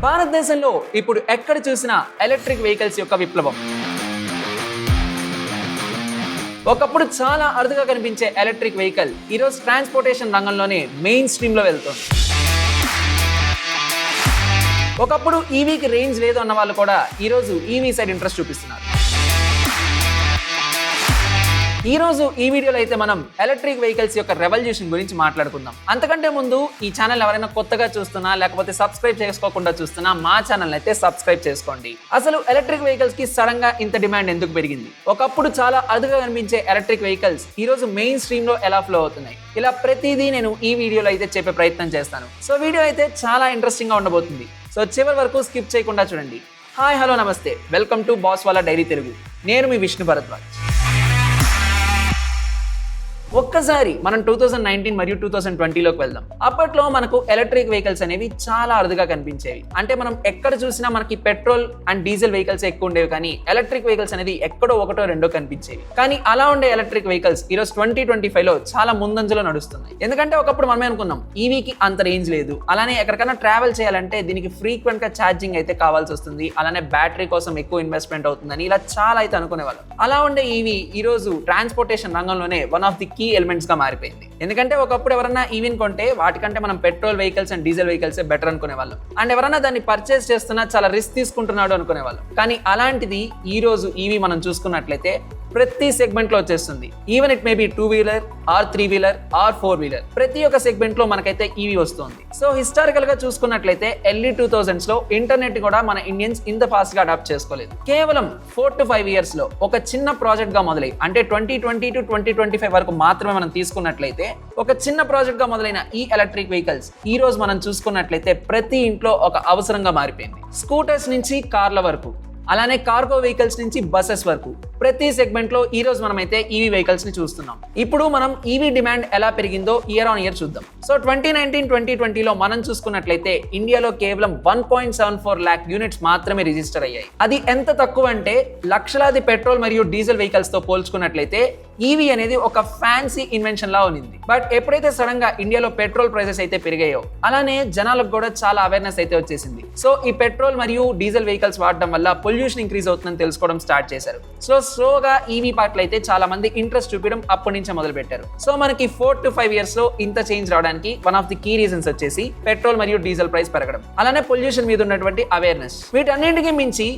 భారతదేశంలో ఇప్పుడు ఎక్కడ చూసినా ఎలక్ట్రిక్ వెహికల్స్ యొక్క విప్లవం. ఒకప్పుడు చాలా అరుదుగా కనిపించే ఎలక్ట్రిక్ వెహికల్ ఈరోజు ట్రాన్స్పోర్టేషన్ రంగంలోనే మెయిన్ స్ట్రీమ్ లో వెళ్తుంది. ఒకప్పుడు ఈవీకి రేంజ్ లేదు అన్న వాళ్ళు కూడా ఈరోజు ఈవీ సైడ్ ఇంట్రెస్ట్ చూపిస్తున్నారు. ఈ రోజు ఈ వీడియోలో అయితే మనం ఎలక్ట్రిక్ వెహికల్స్ యొక్క రెవల్యూషన్ గురించి మాట్లాడుకుందాం. అంతకంటే ముందు ఈ ఛానల్ ఎవరైనా కొత్తగా చూస్తున్నా లేకపోతే సబ్స్క్రైబ్ చేసుకోకుండా చూస్తున్నా మా ఛానల్ అయితే సబ్స్క్రైబ్ చేసుకోండి. అసలు ఎలక్ట్రిక్ వెహికల్స్ కి సడన్ గా ఇంత డిమాండ్ ఎందుకు పెరిగింది? ఒకప్పుడు చాలా అరుదుగా కనిపించే ఎలక్ట్రిక్ వెహికల్స్ ఈ రోజు మెయిన్ స్ట్రీమ్ లో ఎలా ఫ్లో అవుతున్నాయి? ఇలా ప్రతిదీ నేను ఈ వీడియోలో అయితే చెప్పే ప్రయత్నం చేస్తాను. సో వీడియో అయితే చాలా ఇంట్రెస్టింగ్ గా ఉండబోతుంది. సో చివరి వరకు స్కిప్ చేయకుండా చూడండి. హాయ్, హలో, నమస్తే, వెల్కమ్ టు బాస్ వాళ్ళ డైరీ తెలుగు. నేను మీ విష్ణు భరద్వాజ్. ఒక్కసారి మనం 2019 మరియు 2020లోకి వెళ్దాం. అప్పట్లో మనకు ఎలక్ట్రిక్ వెహికల్స్ అనేవి చాలా అరుదుగా కనిపించేవి. అంటే మనం ఎక్కడ చూసినా మనకి పెట్రోల్ అండ్ డీజిల్ వెహికల్స్ ఎక్కువ ఉండేవి, కానీ ఎలక్ట్రిక్ వెహికల్స్ అనేది ఎక్కడో ఒకటో రెండో కనిపించేవి. కానీ అలా ఉండే ఎలక్ట్రిక్ వెహికల్స్ ఈరోజు 2025లో చాలా ముందంజలో నడుస్తున్నాయి. ఎందుకంటే ఒకప్పుడు మనమే అనుకున్నాం ఈవీకి అంత రేంజ్ లేదు, అలానే ఎక్కడికైనా ట్రావెల్ చేయాలంటే దీనికి ఫ్రీక్వెంట్ గా ఛార్జింగ్ అయితే కావాల్సి వస్తుంది, అలానే బ్యాటరీ కోసం ఎక్కువ ఇన్వెస్ట్మెంట్ అవుతుందని ఇలా చాలా అయితే అనుకునేవాళ్ళం. అలా ఉండే ఈవీ ఈ రోజు ట్రాన్స్పోర్టేషన్ రంగంలోనే one of the key elements గా మారిపోయింది. ఎందుకంటే ఒకప్పుడు ఎవరైనా ఈవీని కొంటే వాటికంటే మనం petrol vehicles and diesel vehicles better అనుకునేవాళ్ళం. అండ్ ఎవరైనా దాన్ని పర్చేస్ చేస్తున్నా చాలా రిస్క్ తీసుకుంటున్నాడు అనుకునేవాళ్ళం. కానీ అలాంటిది ఈ రోజు ఈవీ మనం చూసుకున్నట్లయితే ప్రతి సెగ్మెంట్ లో వచ్చేస్తుంది. Even it may be 2 wheeler are 3 wheeler are 4 wheeler, ప్రతి ఒక్క సెగ్మెంట్ లో మనకైతే ఈవీ వస్తుంది. సో హిస్టారికల్ గా చూసుకున్నట్లయితే ఎర్లీ 2000s లో ఇంటర్నెట్ కూడా మన ఇండియన్స్ ఇంత ఫాస్ట్ గా అడాప్ట్ చేసుకోలేదు. కేవలం 4 to 5 years లో ఒక చిన్న ప్రాజెక్ట్ గా మొదలై, అంటే 2020 to 2025 వరకు మాత్రమే మనం తీసుకున్నట్లయితే ఒక చిన్న ప్రాజెక్ట్ గా మొదలైన ఈ ఎలక్ట్రిక్ వెహికల్స్ ఈ రోజు మనం చూసుకున్నట్లయితే ప్రతి ఇంట్లో ఒక అవసరంగా మారిపోయింది. స్కూటర్స్ నుంచి కార్ల వరకు, అలానే కార్గో వెహికల్స్ నుంచి బసెస్ వరకు ప్రతి సెగ్మెంట్ లో ఈ రోజు మనమైతే ఈవీ వెహికల్స్ ని చూస్తున్నాం. ఇప్పుడు మనం ఈవీ డిమాండ్ ఎలా పెరిగిందో ఇయర్ ఆన్ ఇయర్ చూద్దాం. సో 2019-2020లో మనం చూసుకున్నట్లయితే ఇండియాలో కేవలం 1.74 lakh యూనిట్స్ మాత్రమే రిజిస్టర్ అయ్యాయి. అది ఎంత తక్కువ అంటే లక్షలాది పెట్రోల్ మరియు డీజిల్ వెహికల్స్ తో పోల్చుకున్నట్లయితే ఈవీ అనేది ఒక ఫ్యాన్సీ ఇన్వెన్షన్ లా ఉంది. బట్ ఎప్పుడైతే సడన్ గా ఇండియాలో పెట్రోల్ ప్రైసెస్ అయితే పెరిగాయో, అలానే జనాలకు కూడా చాలా అవేర్నెస్ అయితే వచ్చేసింది. సో ఈ పెట్రోల్ మరియు డీజిల్ వెహికల్స్ వాడడం వల్ల పొల్యూషన్ ఇంక్రీజ్ అవుతుందని తెలుసుకోవడం స్టార్ట్ చేశారు. సో స్లోగా ఈవీ పట్ల అయితే చాలా మంది ఇంట్రెస్ట్ చూపించడం అప్పటి నుంచే మొదలు పెట్టారు. సో మనకి 4 to 5 years లో ఇంత చేంజ్ రావడానికి one of the key reasons వచ్చేసి పెట్రోల్ మరియు డీజిల్ ప్రైస్ పెరగడం, అలానే పొల్యూషన్ మీద ఉన్నటువంటి అవేర్నెస్. వీటన్నింటికి మించి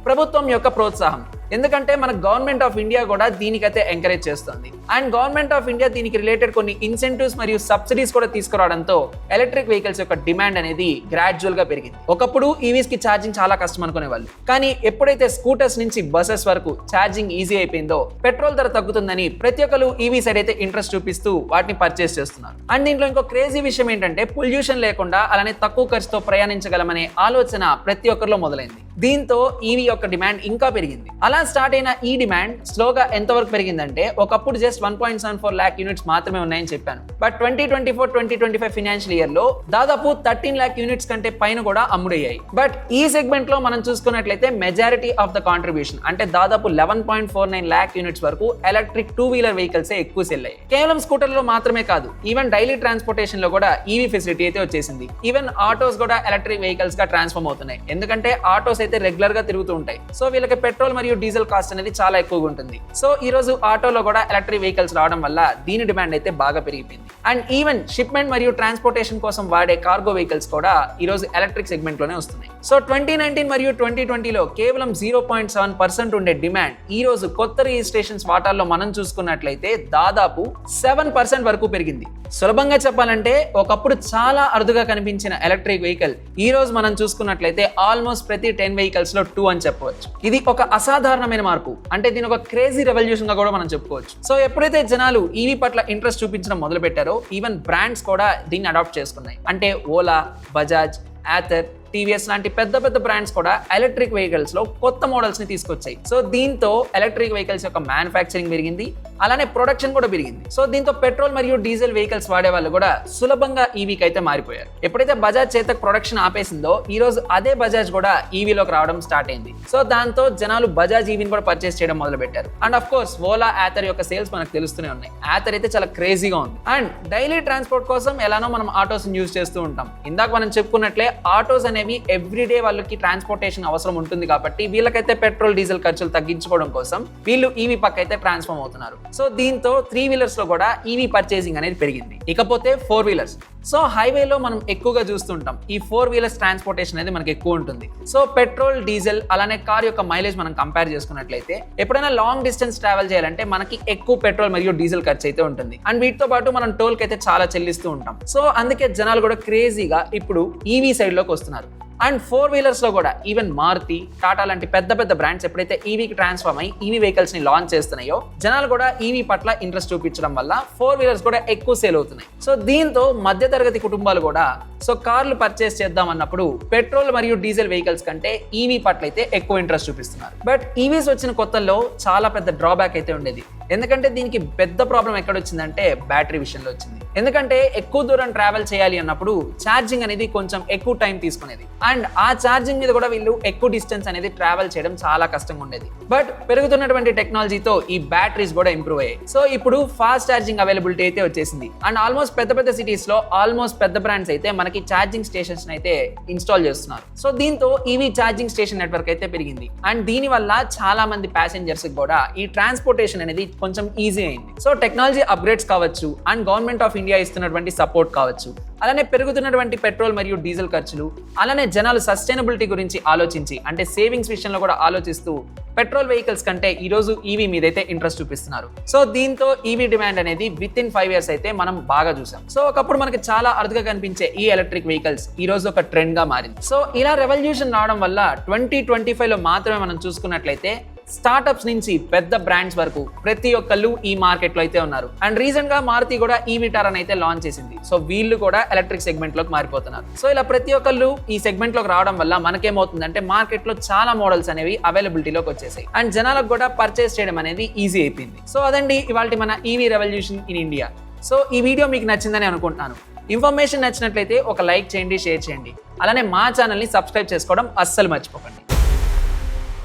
ప్రభుత్వం యొక్క ప్రోత్సాహం. ఎందుకంటే మన గవర్నమెంట్ ఆఫ్ ఇండియా కూడా దీనికైతే ఎంకరేజ్ చేస్తుంది. అండ్ గవర్నమెంట్ ఆఫ్ ఇండియా దీనికి రిలేటెడ్ కొన్ని ఇన్సెంటివ్స్ మరియు సబ్సిడీస్ కూడా తీసుకురావడంతో ఎలక్ట్రిక్ వెహికల్స్ యొక్క డిమాండ్ అనేది గ్రాడ్యువల్ గా పెరిగింది. ఒకప్పుడు ఈవీస్ కి ఛార్జింగ్ చాలా కష్టం అనుకునేవాళ్ళు, కానీ ఎప్పుడైతే స్కూటర్స్ నుంచి బసెస్ వరకు ఛార్జింగ్ ఈజీ అయిపోయిందో పెట్రోల్ ధర తగ్గుతుందని ప్రతి ఒక్కరు ఈవీ సైడ్ అయితే ఇంట్రెస్ట్ చూపిస్తూ వాటిని పర్చేస్ చేస్తున్నారు. అండ్ దీంట్లో ఇంకో క్రేజీ విషయం ఏంటంటే పొల్యూషన్ లేకుండా అలానే తక్కువ ఖర్చుతో ప్రయాణించగలమనే ఆలోచన ప్రతి ఒక్కరిలో మొదలైంది. దీంతో ఈవీ యొక్క డిమాండ్ ఇంకా పెరిగింది. అలా స్టార్ట్ అయిన ఈ డిమాండ్ స్లోగా ఎంతవరకు పెరిగిందంటే ఒకప్పుడు జస్ట్ 1.74 lakh యూనిట్స్ మాత్రమే ఉన్నాయని చెప్పాను. బట్ 2024-2025 ఫైనాన్షియల్ ఇయర్ లో దాదాపు 13 lakh యూనిట్స్ కంటే పైన కూడా అమ్ముడయ్యాయి. బట్ ఈ సెగ్మెంట్ లో మనం చూసుకున్నట్లయితే మెజారిటీ ఆఫ్ ద కాంట్రిబ్యూషన్, అంటే దాదాపు 11.49 lakh యూనిట్స్ వరకు ఎలక్ట్రిక్ 2 వీలర్ వెహికల్స్ ఎక్కువ సెల్ అయ్యాయి. కేవలం స్కూటర్లో మాత్రమే కాదు, ఈవెన్ డైలీ ట్రాన్స్పోర్టేషన్ లో కూడా ఈవీ ఫెసిలిటీ అయితే వచ్చేసింది. ఈవెన్ ఆటోస్ కూడా ఎలక్ట్రిక్ వెహికల్స్ గా ట్రాన్స్ఫార్మ్ అవుతున్నాయి. ఎందుకంటే ఆటోస్ అయితే రెగ్యులర్ గా తిరుగుతూ ఉంటాయి. సో వీళ్ళకి పెట్రోల్ మరియు డీజిల్ కాస్ట్ అనేది చాలా ఎక్కువగా ఉంటుంది. సో ఈ రోజు ఆటోలో కూడా ఎలక్ట్రిక్ వెహికల్స్ రావడం వల్ల దీని డిమాండ్ అయితే బాగా పెరిగిపోయింది. అండ్ ఈవెన్ షిప్మెంట్ మరియు ట్రాన్స్పోర్టేషన్ కోసం వాడే కార్గో వెహికల్స్ కూడా ఈ రోజు ఎలక్ట్రిక్ సెగ్మెంట్ లోనే వస్తున్నాయి. సో 2019 మరియు 2020లో కేవలం 0.7% ఉండే డిమాండ్ ఈ రోజు కొత్త రిజిస్ట్రేషన్స్ వాటాల్లో మనం చూసుకున్నట్లయితే దాదాపు 7% వరకు పెరిగింది. సులభంగా చెప్పాలంటే ఒకప్పుడు చాలా అరుదుగా కనిపించిన ఎలక్ట్రిక్ వెహికల్ ఈ రోజు మనం చూసుకున్నట్లయితే ఆల్మోస్ట్ ప్రతి 10 వెహికల్స్ లో 2 అని చెప్పవచ్చు. ఇది ఒక అసాధారణమైన మార్పు, అంటే దీని ఒక క్రేజీ రెవల్యూషన్ గా కూడా మనం చెప్పుకోవచ్చు. సో ఎప్పుడైతే జనాలు ఈవీ పట్ల ఇంట్రెస్ట్ చూపించడం మొదలు పెట్టారో ఈవెన్ బ్రాండ్స్ కూడా దీన్ని అడాప్ట్ చేసుకున్నాయి. అంటే ఓలా, బజాజ్, ఆథర్, టీవీఎస్ లాంటి పెద్ద పెద్ద బ్రాండ్స్ కూడా ఎలక్ట్రిక్ వెహికల్స్ లో కొత్త మోడల్స్ ని తీసుకొచ్చాయి. సో దీంతో ఎలక్ట్రిక్ వెహికల్స్ యొక్క మ్యానుఫ్యాక్చరింగ్ పెరిగింది, అలానే ప్రొడక్షన్ కూడా పెరిగింది. సో దీంతో పెట్రోల్ మరియు డీజిల్ వెహికల్స్ వాడే వాళ్ళు కూడా సులభంగా ఈవీకి అయితే మారిపోయారు. ఎప్పుడైతే బజాజ్ చేతక్ ప్రొడక్షన్ ఆపేసిందో ఈ రోజు అదే బజాజ్ కూడా ఈవీలోకి రావడం స్టార్ట్ అయింది. సో దాంతో జనాలు బజాజ్ ఈవీని కూడా పర్చేస్ చేయడం మొదలు పెట్టారు. And of course Ola, Ather యొక్క సేల్స్ మనకు తెలుస్తూనే ఉన్నాయి. ఆథర్ అయితే చాలా క్రేజీగా ఉంది. అండ్ డైలీ ట్రాన్స్పోర్ట్ కోసం ఎలానో మనం ఆటోస్ యూజ్ చేస్తూ ఉంటాం. ఇందాక మనం చెప్పుకున్నట్లే ఆటోస్ అనే అనేవి ఎవ్రీడే వాళ్ళకి ట్రాన్స్పోర్టేషన్ అవసరం ఉంటుంది కాబట్టి వీళ్ళకైతే పెట్రోల్ డీజిల్ ఖర్చులు తగ్గించుకోవడం కోసం వీళ్ళు ఈవీ పక్క అయితే ట్రాన్స్ఫార్మ్ అవుతున్నారు. సో దీంతో 3 వీలర్స్ లో కూడా ఈవీ పర్చేసింగ్ అనేది పెరిగింది. ఇకపోతే 4 వీలర్స్. సో హైవేలో మనం ఎక్కువగా చూస్తుంటాం ఈ 4 వీలర్స్ ట్రాన్స్పోర్టేషన్ అనేది మనకి ఎక్కువ ఉంటుంది. సో పెట్రోల్ డీజిల్ అలానే కార్ యొక్క మైలేజ్ మనం కంపేర్ చేసుకున్నట్లయితే ఎప్పుడైనా లాంగ్ డిస్టెన్స్ ట్రావెల్ చేయాలంటే మనకి ఎక్కువ పెట్రోల్ మరియు డీజిల్ ఖర్చు అయితే ఉంటుంది. అండ్ వీటితో పాటు మనం టోల్ కి అయితే చాలా చెల్లిస్తూ ఉంటాం. సో అందుకే జనాలు కూడా క్రేజీగా ఇప్పుడు ఈవీ సైడ్ లోకి వస్తున్నారు. అండ్ 4 వీలర్స్ లో కూడా ఈవెన్ మారుతి, టాటా లాంటి పెద్ద పెద్ద బ్రాండ్స్ ఎప్పుడైతే ఈవీకి ట్రాన్స్ఫార్మ్ అయ్యి ఈవీ వెహికల్స్ ని లాంచ్ చేస్తున్నాయో జనాలు కూడా ఈవీ పట్ల ఇంట్రెస్ట్ చూపించడం వల్ల 4 వీలర్స్ కూడా ఎక్కువ సేల్ అవుతున్నాయి. సో దీంతో మధ్యతరగతి కుటుంబాలు కూడా సో కార్లు పర్చేస్ చేద్దాం అన్నప్పుడు పెట్రోల్ మరియు డీజిల్ వెహికల్స్ కంటే ఈవీ పట్ల అయితే ఎక్కువ ఇంట్రెస్ట్ చూపిస్తున్నారు. బట్ ఈవీస్ వచ్చిన కొత్తల్లో చాలా పెద్ద డ్రాబ్యాక్ అయితే ఉండేది. ఎందుకంటే దీనికి పెద్ద ప్రాబ్లం ఎక్కడ వచ్చిందంటే బ్యాటరీ విషయంలో వచ్చింది. ఎందుకంటే ఎక్కువ దూరం ట్రావెల్ చేయాలి అన్నప్పుడు ఛార్జింగ్ అనేది కొంచెం ఎక్కువ టైం తీసుకునేది. అండ్ ఆ ఛార్జింగ్ మీద కూడా వీళ్ళు ఎక్కువ డిస్టెన్స్ అనేది ట్రావెల్ చేయడం చాలా కష్టంగా ఉండేది. బట్ పెరుగుతున్నటువంటి టెక్నాలజీతో ఈ బ్యాటరీస్ కూడా ఇంప్రూవ్ అయ్యాయి. సో ఇప్పుడు ఫాస్ట్ ఛార్జింగ్ అవైలబిలిటీ అయితే వచ్చేసింది. అండ్ ఆల్మోస్ట్ పెద్ద పెద్ద సిటీస్ లో ఆల్మోస్ట్ పెద్ద బ్రాండ్స్ అయితే మనకి ఛార్జింగ్ స్టేషన్స్ అయితే ఇన్స్టాల్ చేస్తున్నారు. సో దీంతో ఈవీ ఛార్జింగ్ స్టేషన్ నెట్వర్క్ అయితే పెరిగింది. అండ్ దీని వల్ల చాలా మంది ప్యాసింజర్స్ కూడా ఈ ట్రాన్స్పోర్టేషన్ అనేది కొంచెం ఈజీ అయింది. సో టెక్నాలజీ అప్గ్రేడ్స్ కావచ్చు అండ్ గవర్నమెంట్ ఆఫ్ ఇండియా ఇస్తున్నటువంటి సపోర్ట్ కావచ్చు, అలానే పెరుగుతున్నటువంటి పెట్రోల్ మరియు డీజిల్ ఖర్చులు, అలానే జనాలు సస్టైనబిలిటీ గురించి ఆలోచించి అంటే సేవింగ్స్ విషయంలో కూడా ఆలోచిస్తూ పెట్రోల్ వెహికల్స్ కంటే ఈ రోజు ఈవీ మీదైతే ఇంట్రెస్ట్ చూపిస్తున్నారు. సో దీంతో ఈవీ డిమాండ్ అనేది విత్ ఇన్ 5 ఇయర్స్ అయితే మనం బాగా చూసాం. సో ఒకప్పుడు మనకి చాలా అరుదుగా కనిపించే ఈ ఎలక్ట్రిక్ వెహికల్స్ ఈ రోజు ఒక ట్రెండ్ గా మారింది. సో ఇలా రెవల్యూషన్ రావడం వల్ల 2025 లో మాత్రమే మనం చూసుకున్నట్లయితే స్టార్ట్అప్స్ నుంచి పెద్ద బ్రాండ్స్ వరకు ప్రతి ఒక్కళ్ళు ఈ మార్కెట్ లో అయితే ఉన్నారు. అండ్ రీసెంట్ గా మారుతి కూడా ఈవీ టారన్ అయితే లాంచ్ చేసింది. సో వీళ్ళు కూడా ఎలక్ట్రిక్ సెగ్మెంట్ లోకి మారిపోతున్నారు. సో ఇలా ప్రతి ఒక్కళ్ళు ఈ సెగ్మెంట్ లోకి రావడం వల్ల మనకేమవుతుందంటే మార్కెట్ లో చాలా మోడల్స్ అనేవి అవైలబిలిటీలోకి వచ్చేసాయి. అండ్ జనాలకు కూడా పర్చేస్ చేయడం అనేది ఈజీ అయిపోయింది. సో అదండి ఇవాళ మన EV revolution in India. So ఈ వీడియో మీకు నచ్చిందని అనుకుంటున్నాను. ఇన్ఫర్మేషన్ నచ్చినట్లయితే ఒక లైక్ చేయండి, షేర్ చేయండి. అలానే మా ఛానల్ని సబ్స్క్రైబ్ చేసుకోవడం అస్సలు మర్చిపోకండి.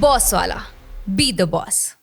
Boss Wala. Be the boss.